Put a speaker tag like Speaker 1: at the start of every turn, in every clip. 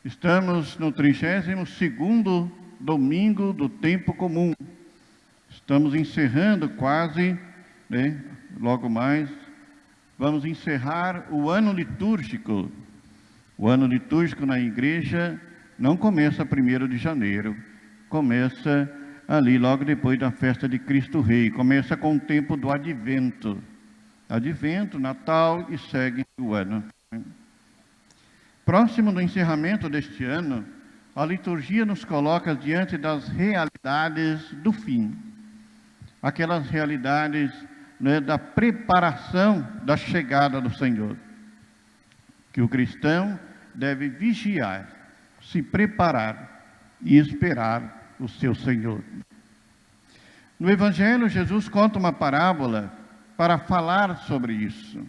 Speaker 1: Estamos no 32º domingo do tempo comum. Estamos encerrando quase, né? Logo mais, vamos encerrar o ano litúrgico. O ano litúrgico na igreja não começa 1º de janeiro, começa ali logo depois da festa de Cristo Rei, começa com o tempo do Advento. Advento, Natal e segue o ano. Próximo do encerramento deste ano, a liturgia nos coloca diante das realidades do fim. Aquelas realidades, né, da preparação da chegada do Senhor. Que o cristão deve vigiar, se preparar e esperar o seu Senhor. No Evangelho, Jesus conta uma parábola para falar sobre isso.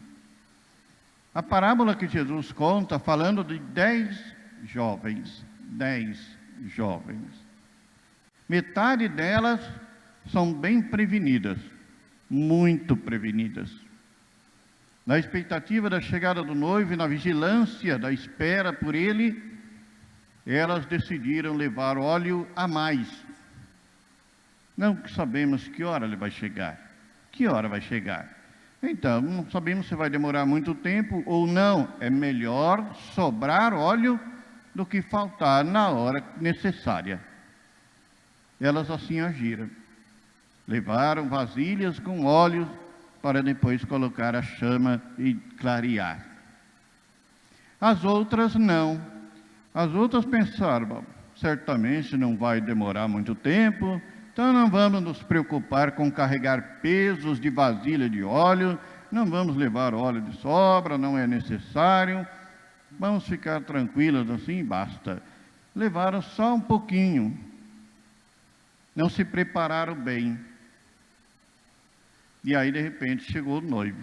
Speaker 1: A parábola que Jesus conta, falando de 10 jovens. Metade delas são bem prevenidas, muito prevenidas. Na expectativa da chegada do noivo e na vigilância da espera por ele, elas decidiram levar óleo a mais. Não sabemos que hora ele vai chegar. Que hora vai chegar? Então, não sabemos se vai demorar muito tempo ou não. É melhor sobrar óleo do que faltar na hora necessária. Elas assim agiram. Levaram vasilhas com óleo para depois colocar a chama e clarear. As outras não. As outras pensaram, certamente não vai demorar muito tempo, então não vamos nos preocupar com carregar pesos de vasilha de óleo, não vamos levar óleo de sobra, não é necessário, vamos ficar tranquilas assim, basta. Levaram só um pouquinho, não se prepararam bem. E aí, de repente, chegou o noivo.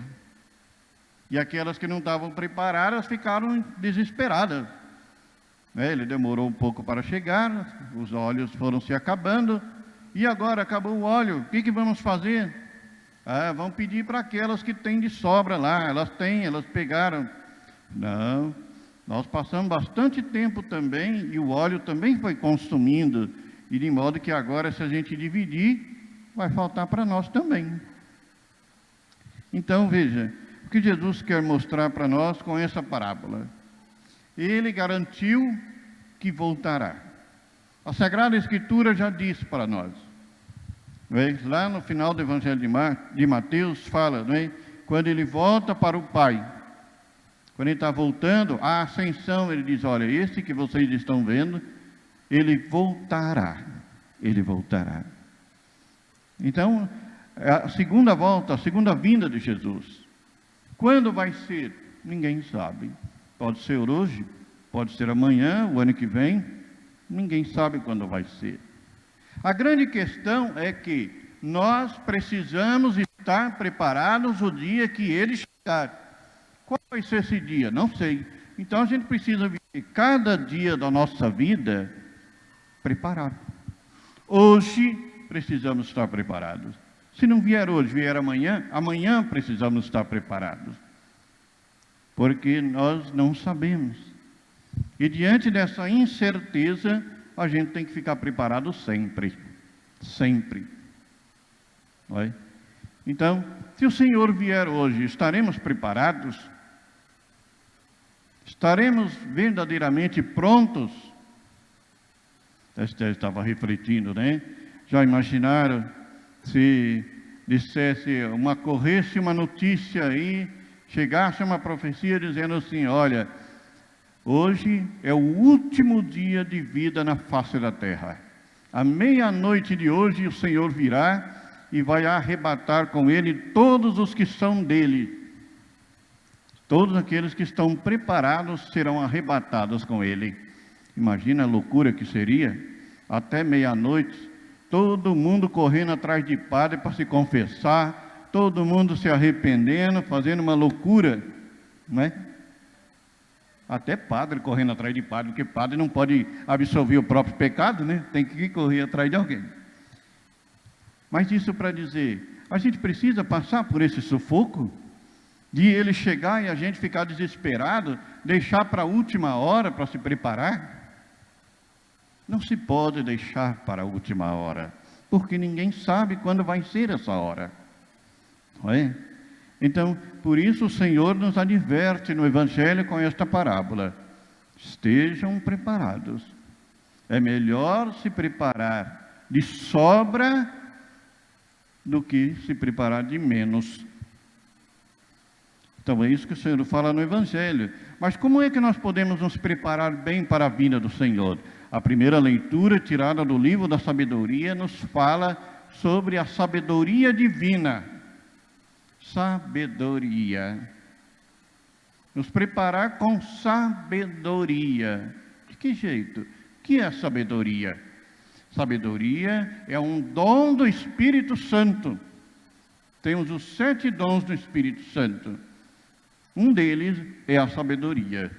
Speaker 1: E aquelas que não estavam preparadas ficaram desesperadas. Ele demorou um pouco para chegar, os óleos foram se acabando. E agora acabou o óleo, o que vamos fazer? Vamos pedir para aquelas que têm de sobra lá, elas pegaram. Não, nós passamos bastante tempo também, e o óleo também foi consumindo, e de modo que agora, se a gente dividir, vai faltar para nós também. Então, veja, o que Jesus quer mostrar para nós com essa parábola? Ele garantiu que voltará. A Sagrada Escritura já disse para nós. Lá no final do Evangelho de Mateus fala, não é? Quando ele volta para o Pai. Quando ele está voltando, a ascensão, ele diz, olha, esse que vocês estão vendo, ele voltará. Ele voltará. Então, a segunda volta, a segunda vinda de Jesus. Quando vai ser? Ninguém sabe. Pode ser hoje, pode ser amanhã, o ano que vem. Ninguém sabe quando vai ser. A grande questão é que nós precisamos estar preparados o dia que ele chegar. Qual vai ser esse dia? Não sei. Então a gente precisa viver cada dia da nossa vida preparado. Hoje precisamos estar preparados. Se não vier hoje, vier amanhã, amanhã precisamos estar preparados. Porque nós não sabemos. E diante dessa incerteza, a gente tem que ficar preparado sempre. Sempre. Não é? Então, se o Senhor vier hoje, estaremos preparados? Estaremos verdadeiramente prontos? Eu estava refletindo, né? Já imaginaram se dissesse, corresse uma notícia aí, chegasse uma profecia dizendo assim, olha, hoje é o último dia de vida na face da terra. À meia-noite de hoje o Senhor virá e vai arrebatar com ele todos os que são dele. Todos aqueles que estão preparados serão arrebatados com ele. Imagina a loucura que seria, até meia-noite, todo mundo correndo atrás de padre para se confessar, todo mundo se arrependendo, fazendo uma loucura, não é? Até padre correndo atrás de padre, porque padre não pode absolver o próprio pecado, né? Tem que correr atrás de alguém. Mas isso para dizer, a gente precisa passar por esse sufoco, de ele chegar e a gente ficar desesperado, deixar para a última hora para se preparar? não se pode deixar para a última hora, porque ninguém sabe quando vai ser essa hora. Não é? Então, por isso o Senhor nos adverte no Evangelho com esta parábola: estejam preparados. É melhor se preparar de sobra do que se preparar de menos. Então é isso que o Senhor fala no Evangelho. Mas como é que nós podemos nos preparar bem para a vinda do Senhor? A primeira leitura, tirada do livro da sabedoria, nos fala sobre a sabedoria divina. Sabedoria. Nos preparar com sabedoria. De que jeito? O que é sabedoria? Sabedoria é um dom do Espírito Santo. Temos os 7 dons do Espírito Santo. Um deles é a sabedoria.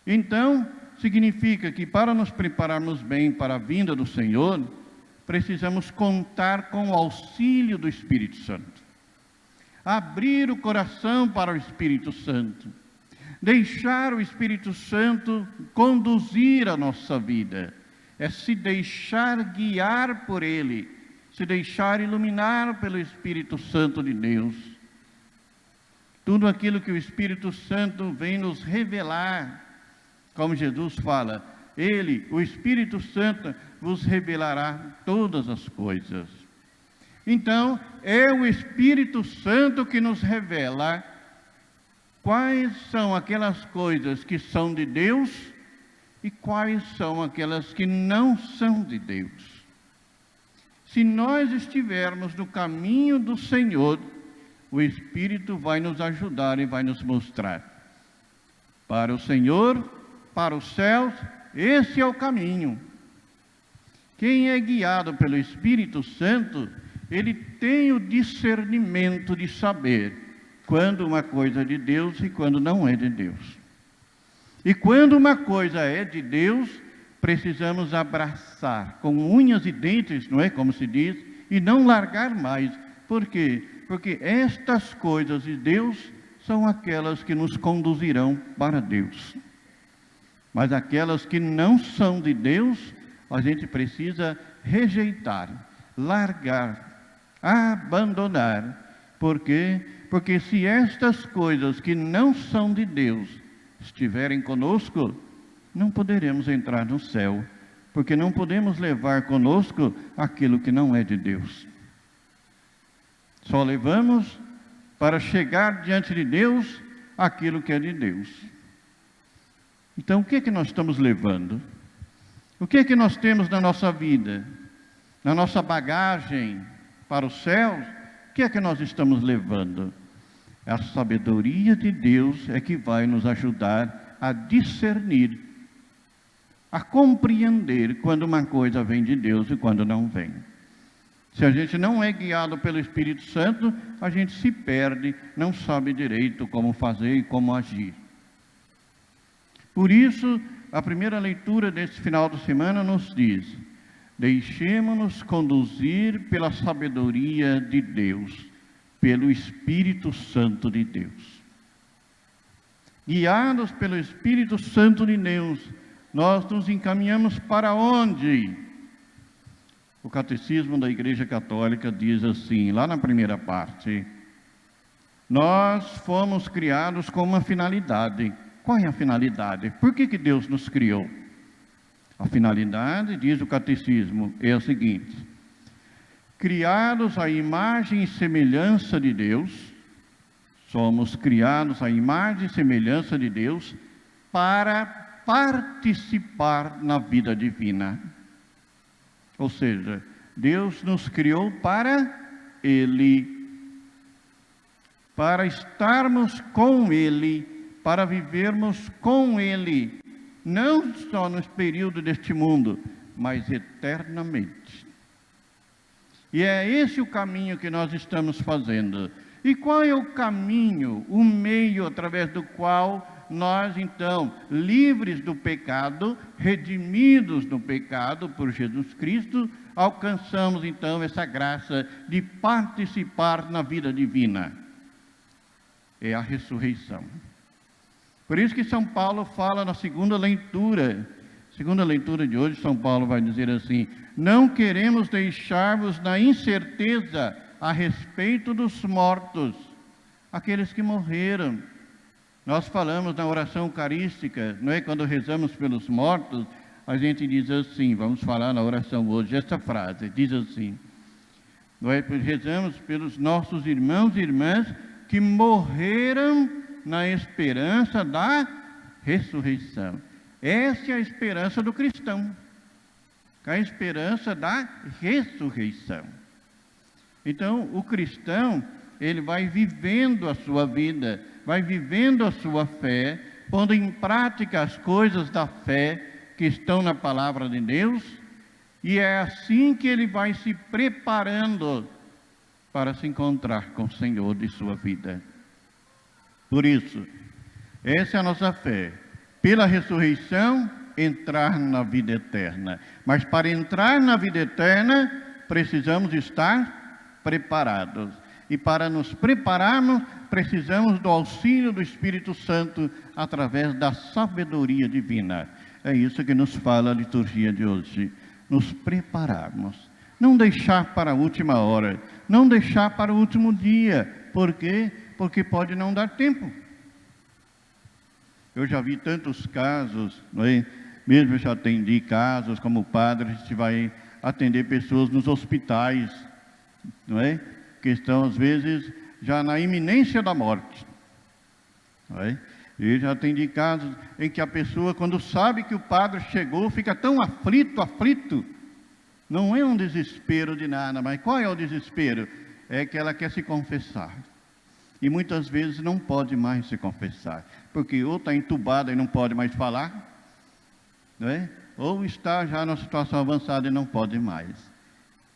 Speaker 1: Então, significa que para nos prepararmos bem para a vinda do Senhor, precisamos contar com o auxílio do Espírito Santo. Abrir o coração para o Espírito Santo. Deixar o Espírito Santo conduzir a nossa vida. É se deixar guiar por Ele, se deixar iluminar pelo Espírito Santo de Deus. Tudo aquilo que o Espírito Santo vem nos revelar, como Jesus fala, Ele, o Espírito Santo, vos revelará todas as coisas. Então, é o Espírito Santo que nos revela quais são aquelas coisas que são de Deus e quais são aquelas que não são de Deus. Se nós estivermos no caminho do Senhor, o Espírito vai nos ajudar e vai nos mostrar. Para o Senhor, para os céus, esse é o caminho. Quem é guiado pelo Espírito Santo, ele tem o discernimento de saber quando uma coisa é de Deus e quando não é de Deus. E quando uma coisa é de Deus, precisamos abraçar com unhas e dentes, não é como se diz, e não largar mais. Por quê? Porque estas coisas de Deus são aquelas que nos conduzirão para Deus. Mas aquelas que não são de Deus, a gente precisa rejeitar, largar, abandonar. Por quê? Porque se estas coisas que não são de Deus estiverem conosco, não poderemos entrar no céu, porque não podemos levar conosco aquilo que não é de Deus. Só levamos para chegar diante de Deus aquilo que é de Deus. Então, o que é que nós estamos levando? O que é que nós temos na nossa vida? Na nossa bagagem para os céus, o que é que nós estamos levando? A sabedoria de Deus é que vai nos ajudar a discernir, a compreender quando uma coisa vem de Deus e quando não vem. Se a gente não é guiado pelo Espírito Santo, a gente se perde, não sabe direito como fazer e como agir. Por isso, a primeira leitura desse final de semana nos diz: deixemo-nos conduzir pela sabedoria de Deus, pelo Espírito Santo de Deus. Guiados pelo Espírito Santo de Deus, nós nos encaminhamos para onde? O Catecismo da Igreja Católica diz assim, lá na primeira parte: nós fomos criados com uma finalidade. Qual é a finalidade? Por que Deus nos criou? A finalidade, diz o Catecismo, é a seguinte: criados à imagem e semelhança de Deus, somos criados à imagem e semelhança de Deus para participar na vida divina. Ou seja, Deus nos criou para Ele, para estarmos com Ele, para vivermos com Ele, não só no período deste mundo, mas eternamente. E é esse o caminho que nós estamos fazendo. E qual é o caminho, o meio através do qual nós, então, livres do pecado, redimidos do pecado por Jesus Cristo, alcançamos, então, essa graça de participar na vida divina? É a ressurreição. Por isso que São Paulo fala na segunda leitura: Segunda leitura de hoje, São Paulo vai dizer assim: não queremos deixar-vos na incerteza a respeito dos mortos, aqueles que morreram. Nós falamos na oração eucarística, não é? Quando rezamos pelos mortos, a gente diz assim, vamos falar na oração hoje, esta frase, diz assim, não é? Rezamos pelos nossos irmãos e irmãs que morreram na esperança da ressurreição. Essa é a esperança do cristão, a esperança da ressurreição. Então, o cristão, ele vai vivendo a sua vida, vai vivendo a sua fé, pondo em prática as coisas da fé que estão na palavra de Deus, e é assim que ele vai se preparando para se encontrar com o Senhor de sua vida. Por isso, essa é a nossa fé. Pela ressurreição, entrar na vida eterna. Mas para entrar na vida eterna, precisamos estar preparados. E para nos prepararmos, precisamos do auxílio do Espírito Santo através da sabedoria divina. É isso que nos fala a liturgia de hoje. Nos prepararmos. Não deixar para a última hora. Não deixar para o último dia. Por quê? Porque pode não dar tempo. Eu já vi tantos casos, não é? Mesmo eu já atendi casos como padre, a gente vai atender pessoas nos hospitais, não é? Que estão, às vezes, já na iminência da morte. Não é? Eu já atendi casos em que a pessoa, quando sabe que o padre chegou, fica tão aflito. Não é um desespero de nada, mas qual é o desespero? É que ela quer se confessar. E muitas vezes não pode mais se confessar, porque ou está entubada e não pode mais falar, não é? Ou está já numa situação avançada e não pode mais.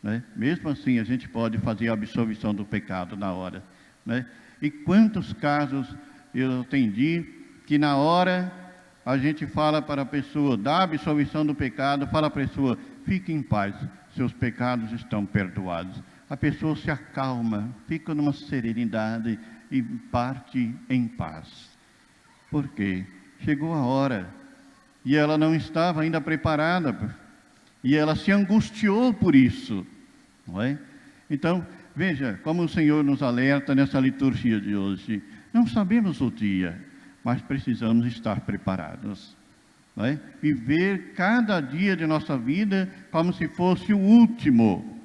Speaker 1: Né? Mesmo assim, a gente pode fazer a absolvição do pecado na hora. Né? E quantos casos eu atendi que na hora a gente fala para a pessoa, dá a absolvição do pecado, fala para a pessoa, fique em paz, seus pecados estão perdoados. A pessoa se acalma, fica numa serenidade e parte em paz. Por quê? Chegou a hora e ela não estava ainda preparada e ela se angustiou por isso, não é? Então, veja como o Senhor nos alerta nessa liturgia de hoje. Não sabemos o dia, mas precisamos estar preparados, não é? Viver cada dia de nossa vida como se fosse o último.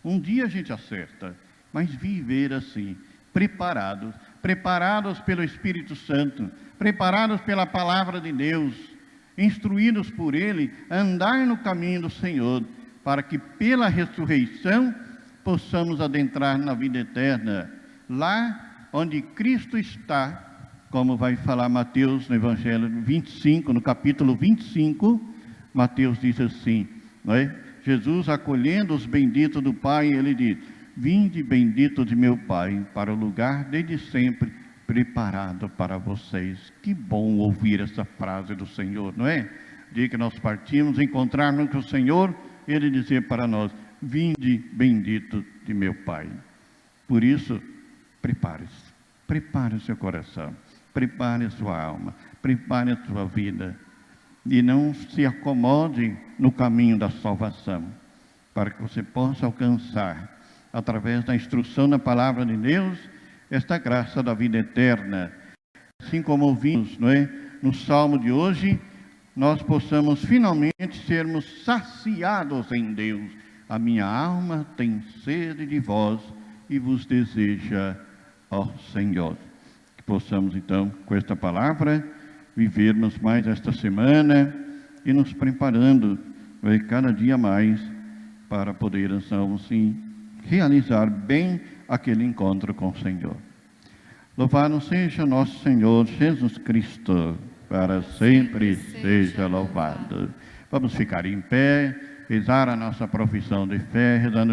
Speaker 1: Um dia a gente acerta, mas viver assim, preparados pelo Espírito Santo, preparados pela palavra de Deus, instruídos por Ele, a andar no caminho do Senhor, para que pela ressurreição possamos adentrar na vida eterna, lá onde Cristo está, como vai falar Mateus no Evangelho 25, no capítulo 25, Mateus diz assim, não é? Jesus, acolhendo os benditos do Pai, ele diz, vinde bendito de meu Pai, para o lugar desde sempre preparado para vocês. Que bom ouvir essa frase do Senhor, não é? De que nós partimos, encontrarmos com o Senhor, ele dizer para nós, vinde bendito de meu Pai. Por isso, prepare-se, prepare o seu coração, prepare a sua alma, prepare a sua vida. E não se acomode no caminho da salvação, para que você possa alcançar, através da instrução da palavra de Deus, esta graça da vida eterna. Assim como ouvimos, não é? No Salmo de hoje, nós possamos finalmente sermos saciados em Deus. A minha alma tem sede de vós e vos deseja, ó Senhor. Que possamos então, com esta palavra, vivermos mais esta semana e nos preparando cada dia mais para poder, então, sim, realizar bem aquele encontro com o Senhor. Louvado seja nosso Senhor Jesus Cristo, para sempre seja louvado. Vamos ficar em pé, rezar a nossa profissão de fé, rezando